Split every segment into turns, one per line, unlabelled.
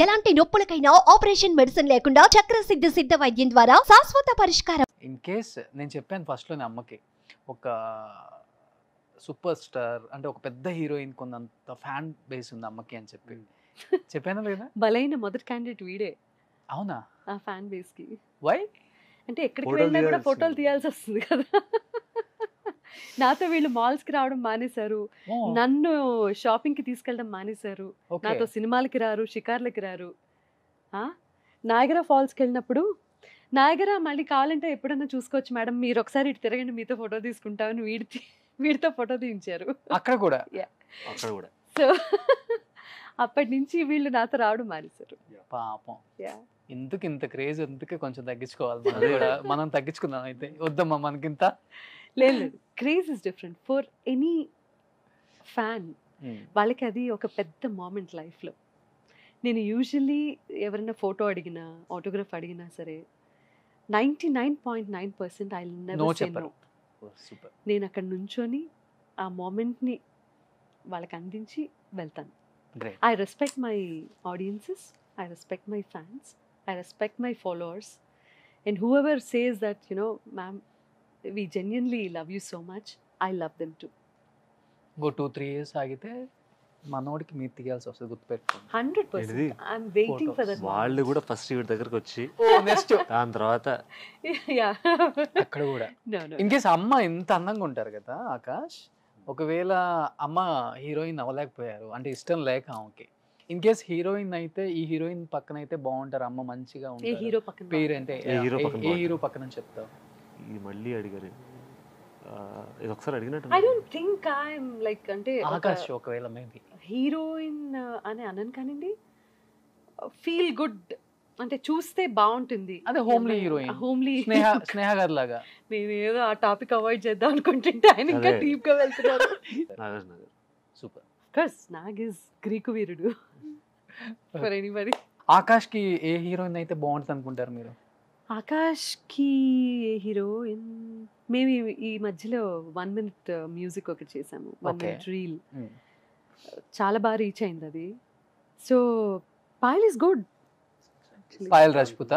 ఎలాంటి నొప్పులకైనా operation medicine లేకుండా చక్రసిద్ధ సిద్ధ వైద్యం ద్వారా శాశ్వత పరిష్కారం.
ఇన్ కేస్ నేను చెప్పాను ఫస్ట్లోనే అమ్మకి, ఒక సూపర్ స్టార్ అంటే ఒక పెద్ద హీరోయిన్ కొంత ఫ్యాన్ బేస్ ఉంది అమ్మకి అని చెప్పాను లేదా?
బలైన మొదటి క్యాండిడేట్ వీడే.
అవునా?
ఆ ఫ్యాన్ బేస్ కి.
వై?
అంటే ఎక్కడికి వెళ్ళినా కూడా ఫోటోలు తీయాల్సి వస్తుంది కదా. నాతో వీళ్ళు మాల్స్ కి రావడం మానేశారు, నన్ను షాపింగ్ కి తీసుకెళ్ళడం మానేశారు, నాతో సినిమాలకి రారు, షికార్లకి రారు. నాయగరా ఫాల్స్ కి వెళ్ళినప్పుడు, నాయగరా మళ్ళీ కావాలంటే ఎప్పుడన్నా చూసుకోవచ్చు మేడం, మీరు ఒకసారి ఇటు తిరగండి మీతో ఫోటో తీసుకుంటామని వీడితో ఫోటో తీయించారు
అక్కడ కూడా.
సో అప్పటి నుంచి వీళ్ళు నాతో రావడం మానేశారు.
పాపం, ఎందుకు ఇంత క్రేజ్, ఎందుకు కొంచెం తగ్గించుకోవాలి. మనం తగ్గించుకుందాం అయితే. వద్దమ్మా మనకింత.
లేదు, craze is different for any fan. వాళ్ళకి అది ఒక పెద్ద మూమెంట్ లైఫ్లో. నేను యూజువల్లీ ఎవరైనా ఫోటో అడిగినా, ఆటోగ్రాఫ్ అడిగినా సరే 99.9% I will never say no. నేను అక్కడ నుంచొని ఆ మూమెంట్ని వాళ్ళకి అందించి వెళ్తాను. I respect my audiences, I respect my fans, I respect my followers, and whoever says that, you know, ma'am, we genuinely love you so much, I love them too.
Go 2-3 years ఆగితే మనోడికి మీరు తీయాల్సి వస్తుంది, గుర్తుపెట్టుకోండి.
100%. I'm waiting for that.
వాళ్ళు కూడా first వీడి దగ్గరకు వచ్చి
నెక్స్ట్
దాని తర్వాత
అక్కడ కూడా. ఇన్ కేస్ అమ్మ ఇంత అందంగా ఉంటారు కదా ఆకాష్, ఒకవేళ అమ్మ హీరోయిన్ అవ్వలేకపోయారు అంటే ఇష్టం లేక ఆమెకి, ఇన్ కేస్ హీరోయిన్ అయితే ఈ హీరోయిన్ పక్కన అయితే బాగుంటారు, అమ్మ మంచిగా ఉంటారు, పేరు అంటే ఏ హీరో పక్కన చెప్తావు?
మళ్ళీ అడిగారు ఇది ఒకసారి అడిగినట్టు.
I don't think I am like, అంటే
ఆకాష్ ఒకవేళ మేబీ
హీరోయిన్ అని అనను కానండి, ఫీల్ గుడ్ అంటే చూస్తే బాగుంటుంది.
అదే హోమ్లీ హీరోయిన్,
హోమ్లీ
స్నేహ గారి లాగా.
నేను ఏదో ఆ టాపిక్ అవాయిడ్ చేద్దాం అనుకుంటుంటే ఆయన ఇంకా డీప్ గా వెళ్తున్నారు.
Super.
Course Nag is Greek Veerudu for anybody.
Akash కి ఏ హీరోయిన్ అయితే బాగుంటుంది అనుకుంటారు మీరు?
ఆకాష్ కి ఏ హీరోయిన్, మేము ఈ మధ్యలో 1 minute మ్యూజిక్ ఒకటి చేసాము, 1 minute రీల్, చాలా బాగా రీచ్ అయింది అది. So Payal is good.
Payal Rajput.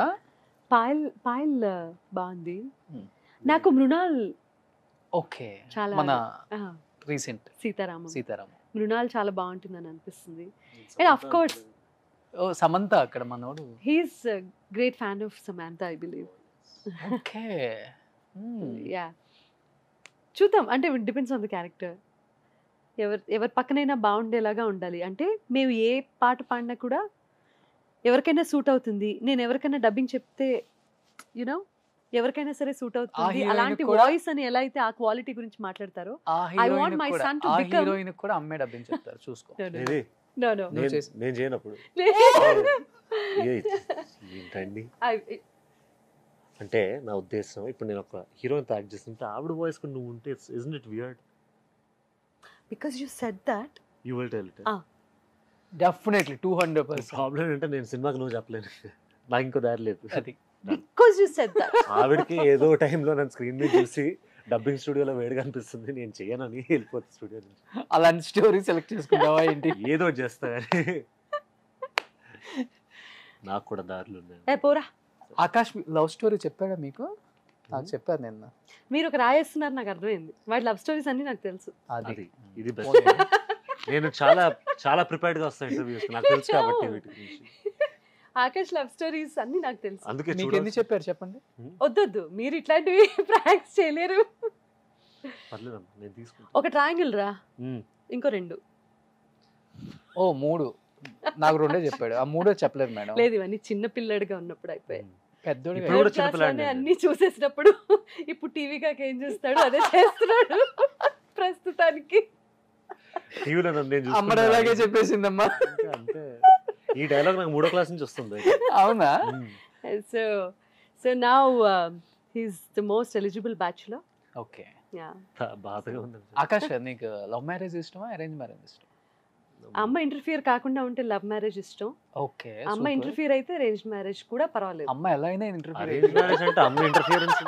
Payal బాగుంది. నాకు మృణాల్
ఓకే,
చాలా
మన రీసెంట్ సీతారామం
మృణాల్ చాలా బాగుంటుందని అనిపిస్తుంది. అండ్ ఆఫ్ కోర్స్
సమంత అక్కడ మనోడు,
he is great fan of Samantha I believe.
Okay
yeah, చూద్దాం, అంటే డిపెండ్స్ ఆన్ ద క్యారెక్టర్. ఎవరి పక్కనైనా బాగుండేలాగా ఉండాలి. అంటే మేము ఏ పాట పాడినా కూడా ఎవరికైనా సూట్ అవుతుంది. నేను ఎవరికైనా డబ్బింగ్ చెప్తే యునో ఎవరికైనా సరే సూట్ అవుతుంది. అలాంటి వాయిస్ అని ఎలా అయితే ఆ క్వాలిటీ గురించి మాట్లాడతారో, I want my son to become.
Heroine కూడా అమ్మే డబ్బింగ్ చెప్తారు, చూసుకో.
నో నో
నేను చేయనప్పుడు ఏంటండి అంటే నా ఉద్దేశం, ఇప్పుడు నేను ఒక హీరోయిన్ తో యాక్ట్ చేస్తుంటే ఆవిడ వాయిస్ కు నువ్వు ఉంటే isn't it weird?
Because you said that,
you will tell it.
Definitely 200%.
Problem అంటే నేను సినిమాకి నువ్వు చెప్పలేను, నాకు ఇంకో దారి లేదు.
అది because you said that.
ఆవిడకి ఏదో టైంలో నన్ను స్క్రీన్ మీద చూసి డబ్బింగ్ స్టూడియోలో వేడిగా అనిపిస్తుంది, నేను చేయనని వెళ్ళిపోతుంది స్టూడియో నుంచి.
అలాంటి స్టోరీ సెలెక్ట్ చేసుకుంటావా ఏంటి?
ఏదో చేస్తా కానీ నాకు కూడా దారులు ఉన్నాయి.
పోరా.
ఆకాష్ లవ్ స్టోరీ చెప్పాడా మీకు? నాకు చెప్పారు నిన్న.
మీరు ఒక రాయేస్తున్నారు, నాకు అర్థమైంది. వాటి లవ్ స్టోరీస్ అన్ని నాకు తెలుసు.
అది ఇది బెస్ట్. నేను చాలా చాలా ప్రిపేర్డ్ గా వస్తాను ఇంటర్వ్యూస్, నాకు తెలుసు కాబట్టి వీటి గురించి.
ఆకాష్ లవ్ స్టోరీస్ అన్ని నాకు తెలుసు.
అందుకే
మీకు ఎందుకు చెప్పారు చెప్పండి?
వద్దొద్దు, మీరు ఇట్లాంటివి ప్రాంక్స్ చేయలేరు.
పర్లేదమ్మా, నేను తీసుకుంటా.
ఒక ట్రయాంగిల్ రా, ఇంకో 2.
ఓ 3, నాకు 2 చెప్పాడు, ఆ 3 చెప్పలేదు మేడం.
లేదు, ఇవన్నీ చిన్న పిల్లడిగా ఉన్నప్పుడు అయిపోయాయి.
పెద్దోడు
అన్ని చూసేసినప్పుడు ఇప్పుడు టీవీగా ఏం చేస్తాడు అదే చేస్తున్నాడు ప్రస్తుతానికి.
టీవీలో నేను
అమ్మలాగే చెప్పేసిందమ్మా.
అంటే ఈ డైలాగ్ నాకు 3వ క్లాస్ నుంచి వస్తుంది.
అవునా?
So now he is the most eligible bachelor.
Okay,
yeah.
బాధగా ఉంది.
ఆకాష్, నీకు లవ్ మ్యారేజ్ ఇష్టమా, అరేంజ్ మ్యారేజ్ ఇష్టమా?
అమ్మ ఇంటర్ఫియర్ కాకుండా ఉంటే లవ్ మ్యారేజ్ ఇష్టం.
ఓకే,
అమ్మ ఇంటర్ఫియర్ అయితే అరేంజ్ మ్యారేజ్ కూడా పర్వాలేదు.
అమ్మ ఎలా అయినా
అరేంజ్ మ్యారేజ్ అంటే అమ్మ ఇంటర్ఫియరెన్స్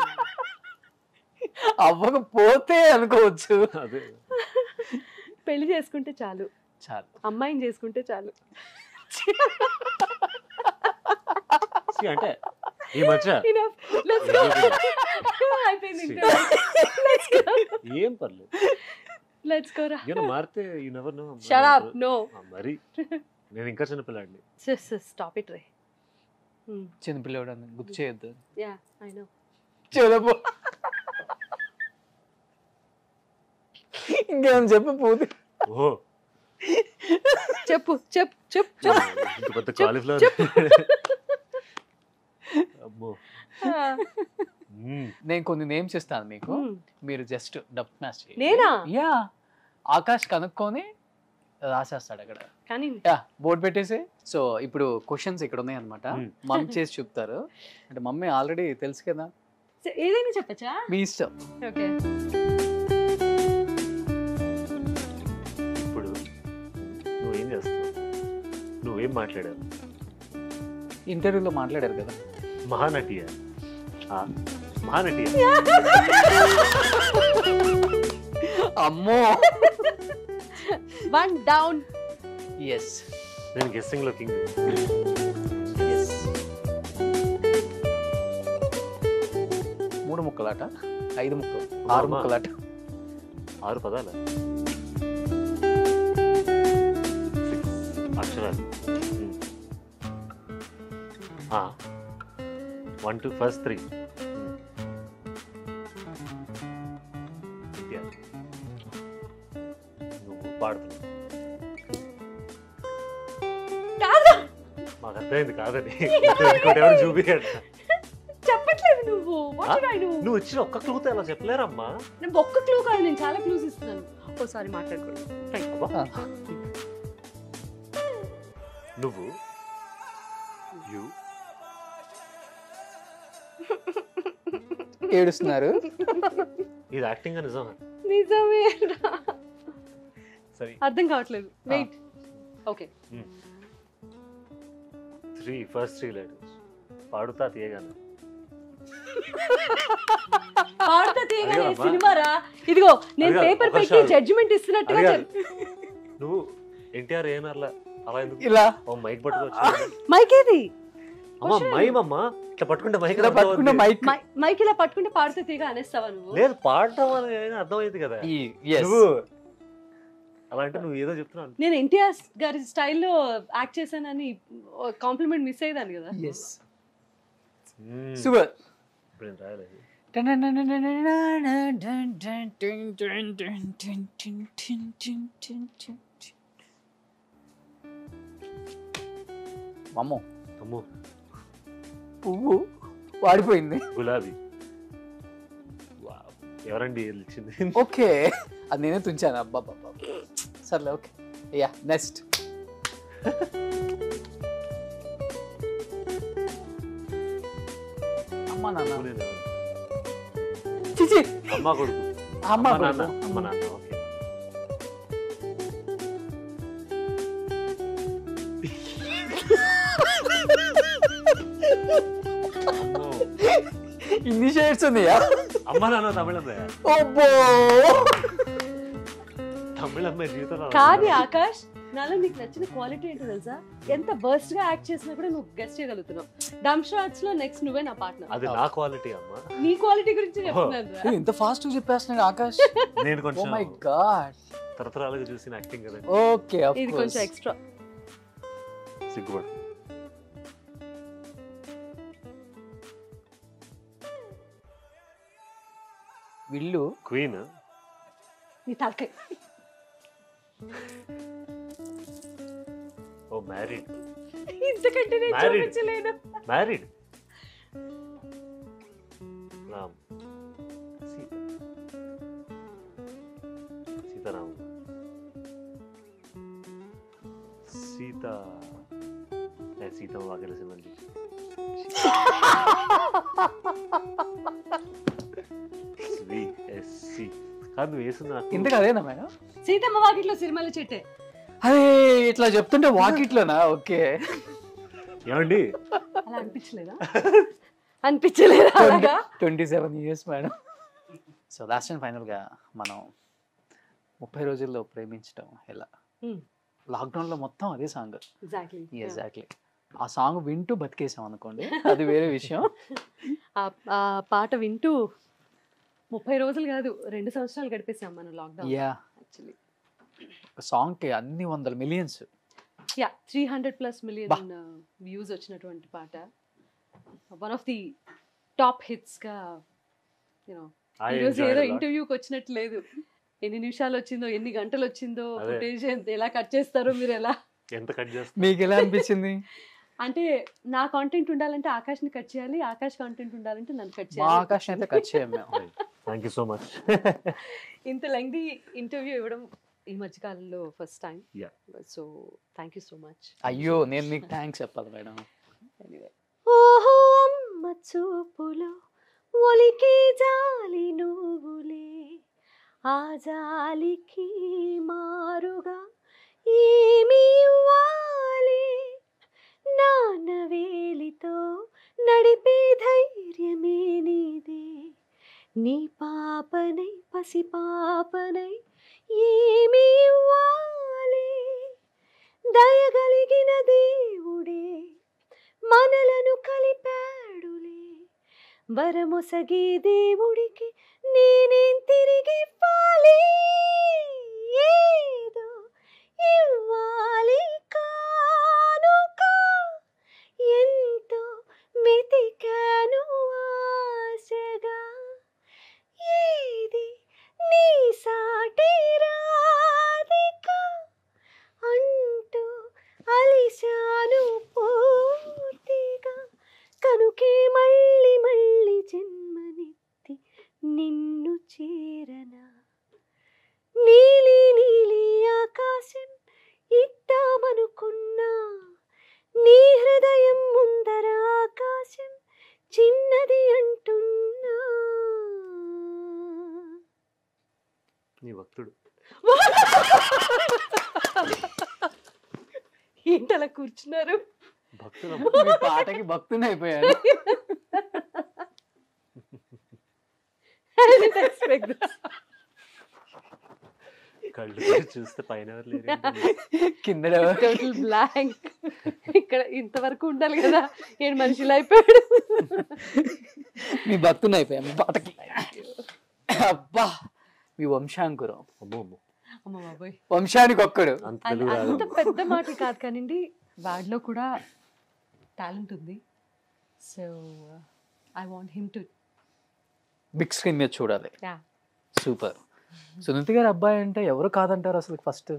అవ్వకపోతే అనుకోవచ్చు.
అదే,
పెళ్లి చేసుకుంటే చాలు,
చాలు,
అమ్మాయిని చేసుకుంటే చాలు.
అంటే ఈ మధ్య ఏం పర్లేదు మారితే you never know.
Shut up. No
మరి నేను ఇంకా చిన్నపిల్లాడిని.
స్టాప్ ఇట్ రే.
చిన్నపిల్లడు అని గుర్తు చేయొద్దు.
Yeah I know.
చదపో ఇంకేం చెప్పు పూర్తి.
ఓహో
చెప్పు చెప్పు చెప్పు
ఇంత పెద్ద కాలీఫ్లవర్. అమ్మో.
నేను కొన్ని నేమ్స్ ఇస్తాను మీకు, మీరు జస్ట్ డబ్ మ్యాచ్ చేయండి.
నేనా?
యా ఆకాష్ కనుక్కొని రాసేస్తాడు అక్కడ.
కానీ
యా బోర్డు పెట్టేసి. సో ఇప్పుడు క్వశ్చన్స్ ఇక్కడ ఉన్నాయి అనమాట, మమ్మీ చేసి చెప్తారు. అంటే మమ్మీ ఆల్రెడీ తెలుసు కదా,
ఏదైనా చెప్పచ్చా?
మీ ఇష్టం.
ఓకే.
ఇప్పుడు నువ్వేం చేస్తావు? నువ్వేం మాట్లాడావు?
ఇంటర్వ్యూలో మాట్లాడారు కదా.
మహానటియా? మహానటియా?
అమ్మో.
One down.
ఎస్.
నేను గెస్సింగ్ లో కింగ్.
ఎస్. 3 ముక్కలాట, 5 ముక్కలు, 6 ముక్కలాట.
6 పదాలు, 6 అక్షరాలు. 1 2 ఫస్ట్ 3. నువ్వు పాడుతున్నావు. మాకు అర్థమైంది కాదని. ఇంకోటి ఎవరు చూపించాడు.
చెప్పట్లేదు నువ్వు.
నువ్వు ఇచ్చిన ఒక్క క్లూతో ఎలా చెప్పలేరమ్మా?
నేను ఒక్క క్లూ కాదు, నేను చాలా క్లూస్ ఇస్తున్నాను. ఓ సారీ మాట్లాడుకోండి.
నువ్వు
ఏడుస్తున్నారు.
ఇది యాక్టింగ్ నిజమా?
నిజమే.
సరే
అర్థం కావట్లేదు. వెయిట్. ఓకే.
3 first 3 letters. పాడుతా తీయగాను.
పాడుతా తీయగానే సినిమారా? ఇదిగో నేను పేపర్ పెట్టి జడ్జిమెంట్ ఇస్తున్నట్టుగా.
నువ్వు ఎన్టీఆర్ ఏనర్లా అలా ఎందుకు
ఇలా
ఓ మైక్ పట్టుకోవచ్చు?
మైక్ ఏది?
అమ్మా మైమమ్మ ఇట్లా పట్టుకుంటే మైక్
ఇలా పట్టుకుంటే మైక్
మైక్ ఇలా పట్టుకుంటే పాడుతా తీయగా అనేస్తావా నువ్వు?
లేదు పాడటం అని అర్థమైంది కదా. నువ్వు అలా అంటే నువ్వు ఏదో చెప్తున్నావు.
నేను ఎన్టీఆర్ గారి స్టైల్లో యాక్ట్ చేశానని కాంప్లిమెంట్ మిస్ అయ్యేదాన్ని కదా.
సూపర్.
ఇప్పుడు నేను రాయలేదు.
అమ్మో
అమ్మో.
పువ్వు వాడిపోయింది.
గులాబీ. ఎవరండి ఇచ్చింది?
ఓకే అది నేనే తుంచాను. అబ్బా సర్లే ఓకే. Yeah next. అమ్మ నాన్న. చిచి.
అమ్మ కొడుకు.
అమ్మ
నాన్న. అమ్మ నాన్న. ఓకే.
ఇన్ని షేడ్స్ ఉన్నాయా?
అమ్మ నాన్న తమిళమ్మాయి.
అబ్బో
తమిళమ్మాయి జీవితంలో
కానీ ఆకాష్, నాలో నీకు నచ్చిన క్వాలిటీ ఏంటో తెలుసా? ఎంత బర్స్ట్ గా యాక్ట్ చేసినా కూడా నువ్వు గెస్ట్ చేయగలుగుతున్నావు. డమ్ షాట్స్ లో నెక్స్ట్ నువ్వే నా పార్ట్నర్.
అది నా క్వాలిటీ అమ్మా.
నీ క్వాలిటీ గురించి చెప్తున్నాను.
ఇంత ఫాస్ట్ గా చెప్పేస్తున్నాడు ఆకాష్.
నేను కొంచెం
ఓ మై గాడ్
తరతరాలుగా చూసిన యాక్టింగ్ కదా.
ఓకే
ఇది కొంచెం ఎక్స్ట్రా.
సిగ్గుపడు.
విల్లు.
క్వీన్.
నీ తలకాయ.
ఓ మ్యారీడ్.
ఇంతకంటే నేను చూపించలేను.
మ్యారీడ్. రామ్. సీత. సీతారామ. సీత. సీతమ్మ వాకిలి సినిమాలు చూసి. కాదు వేసింది నాకు.
ఇంతకు అదేనా మేడం?
సీతమ్మ వాకిట్లో సినిమాల చెట్టే.
అదే ఇట్లా చెప్తుంటే వాకిట్లోనా? ఓకే.
ఏమండి
అలా అనిపించలేదా? అనిపించలేదా?
27 years madam. So last and ఫైనల్గా మనం 30 రోజుల్లో ప్రేమించడం ఎలా, లాక్డౌన్లో మొత్తం అదే సాంగ్.
ఎగ్జాక్ట్లీ.
ఆ సాంగ్ వింటూ బతికేసాం అనుకోండి, అది వేరే విషయం.
ఆ పాట వింటూ 30 రోజులు కాదు 2 సంవత్సరాలు గడిపేసాం మనం లాక్డౌన్. యాక్చువల్లీ
సాంగ్కి అన్ని 100 మిలియన్స్,
300+ మిలియన్ వ్యూస్ వచ్చినటువంటి పాట. One of the top hits గా ఈరోజు ఏదో ఇంటర్వ్యూకి వచ్చినట్టు లేదు. ఎన్ని నిమిషాలు వచ్చిందో, ఎన్ని గంటలు వచ్చిందో, ఫుటేజ్ ఎలా కట్ చేస్తారో, మీరు ఎలా,
ఎంత కట్ చేస్తారు,
మీకు ఎలా అనిపించింది?
అంటే నా కాంటెంట్ ఉండాలంటే ఆకాష్ని కట్ చేయాలి, ఆకాష్ కాంటెంట్ ఉండాలంటే నన్ను కట్ చేయాలి.
ఆకాష్ అయితే కట్ చేయం మేము.
Thank you so much.
ఇంత లెంగ్తీ ఇంటర్వ్యూ ఇవ్వడం ఈ మధ్య కాలంలో first time. So thank you so much.
అయ్యో, నేను మీకు థ్యాంక్స్ చెప్పాలి మేడం.
ఓహో అమ్మ చూపులో ఒలికి జాలి నువ్వులే, ఆ జాలికి మారుగా ఏమి ఇవ్వాలి, నాన్న వేలితో నడిపే ధైర్యమే నీదే, నీ పాపనై పసి పాపనై ఏమి ఇవ్వాలి, దయగలిగిన దేవుడే మనలను కలిపాడులే, వరమొసగి దేవుడికి నేనేం తిరిగి ఇవ్వాలి, ఏదో ఇవ్వాలి కానుక, ఎంతో వెతికాను ఆశగా, ఏది నీ సాటి రాధిక అంటూ అలిశాను పూర్తిగా, కనుకే మళ్ళీ మళ్ళీ జన్మనెత్తి నిన్ను చేరనా, నీలి నీలి ఆకాశం ఇద్దామనుకున్నా, నీ హృదయం ముందర ఆకాశం చిన్నది అంటున్నా.
నీ భక్తుడు
ఏంటలా కూర్చున్నారు?
భక్తుడు
మీ పాటకి భక్తుని అయిపోయాను.
కళ్ళు చూస్తే పైన ఎవరు లేరు,
కింద
టోటల్ బ్లాంక్. ఇక్కడ ఇంతవరకు ఉండాలి కదా, ఏడు మనిషిలా అయిపోయాడు.
మీ భక్తుని అయిపోయా మీ పాటకి. అబ్బా, మీ వంశాంకురం.
అమ్మో అమ్మో,
అమ్మ బాబోయ్,
వంశానికి ఒక్కడు.
అంత పెద్ద మాట కాదు కానివ్వండి, వాడిలో కూడా టాలెంట్ ఉంది. So I want him to
big screen మీద చూడాలి. సూపర్. సునీత గారు అబ్బాయి అంటే ఎవరు కాదంటారు అసలు? ఫస్ట్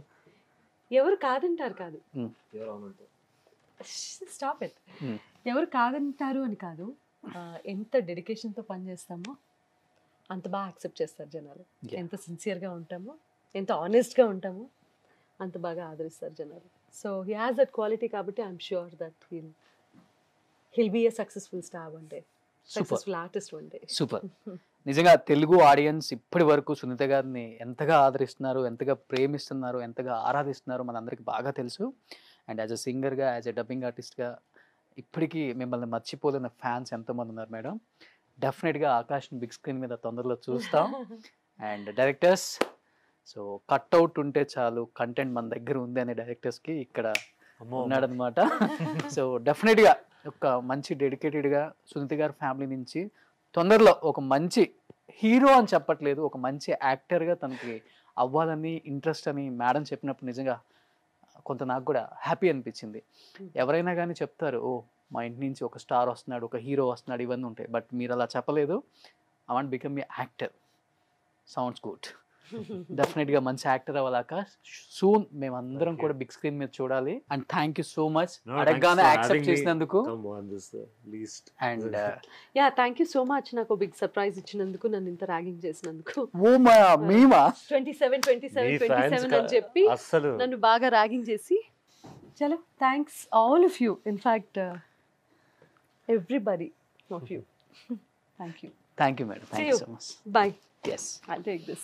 ఎవరు కాదంటారు కాదు, స్టాప్ ఇట్. ఎవరు కాదంటారు అని కాదు, ఎంత డెడికేషన్తో పనిచేస్తామో అంత బాగా యాక్సెప్ట్ చేస్తారు జనాలు. ఎంత సిన్సియర్గా ఉంటామో, ఎంత ఆనెస్ట్గా ఉంటామో అంత బాగా ఆదరిస్తారు జనాలు. So he has that quality, కాబట్టి I'm sure that he'll be a successful star one day, successful artist one day.
Super. నిజంగా తెలుగు ఆడియన్స్ ఇప్పటి వరకు సునీత గారిని ఎంతగా ఆదరిస్తున్నారు, ఎంతగా ప్రేమిస్తున్నారు, ఎంతగా ఆరాధిస్తున్నారు మనందరికీ బాగా తెలుసు. అండ్ యాజ్ అ సింగర్గా, యాజ్ అ డబ్బింగ్ ఆర్టిస్ట్గా ఇప్పటికీ మిమ్మల్ని మర్చిపోలేని ఫ్యాన్స్ ఎంతోమంది ఉన్నారు మేడం. డెఫినెట్గా ఆకాష్ని బిగ్ స్క్రీన్ మీద తొందరలో చూస్తాం. అండ్ డైరెక్టర్స్, సో కట్అవుట్ ఉంటే చాలు, కంటెంట్ మన దగ్గర ఉంది అనే డైరెక్టర్స్కి ఇక్కడ ఉన్నాడనమాట. సో డెఫినెట్గా ఒక మంచి డెడికేటెడ్గా సునీత గారి ఫ్యామిలీ నుంచి తొందరలో ఒక మంచి హీరో అని చెప్పట్లేదు, ఒక మంచి యాక్టర్గా తనకి అవ్వాలని ఇంట్రెస్ట్ అని మేడం చెప్పినప్పుడు నిజంగా కొంత నాకు కూడా హ్యాపీ అనిపించింది. ఎవరైనా కానీ చెప్తారు, ఓ మా ఇంటి నుంచి ఒక స్టార్ వస్తున్నాడు, ఒక హీరో వస్తున్నాడు, ఇవన్నీ ఉంటాయి. బట్ మీరు అలా చెప్పలేదు. I want become a actor. Sounds good. డెఫినెట్గా మంచి యాక్టర్ అవ్వాలాక సూన్ మేమందరం కూడా బిగ్ స్క్రీన్ మీద చూడాలి. And thank you so much అడగగానే యాక్సెప్ట్ చేసినందుకు. And
yeah, thank you so much నాకు బిగ్ సర్ప్రైజ్ ఇచ్చినందుకు, నన్ను ఇంత ర్యాగింగ్ చేసినందుకు.
ఓ మేమా
27 అని చెప్పి నన్ను బాగా ర్యాగింగ్ చేసి, చలో thanks all of you, in fact everybody of you. Thank you
madam. Thank you so much.
By.
Yes.
I'll take this.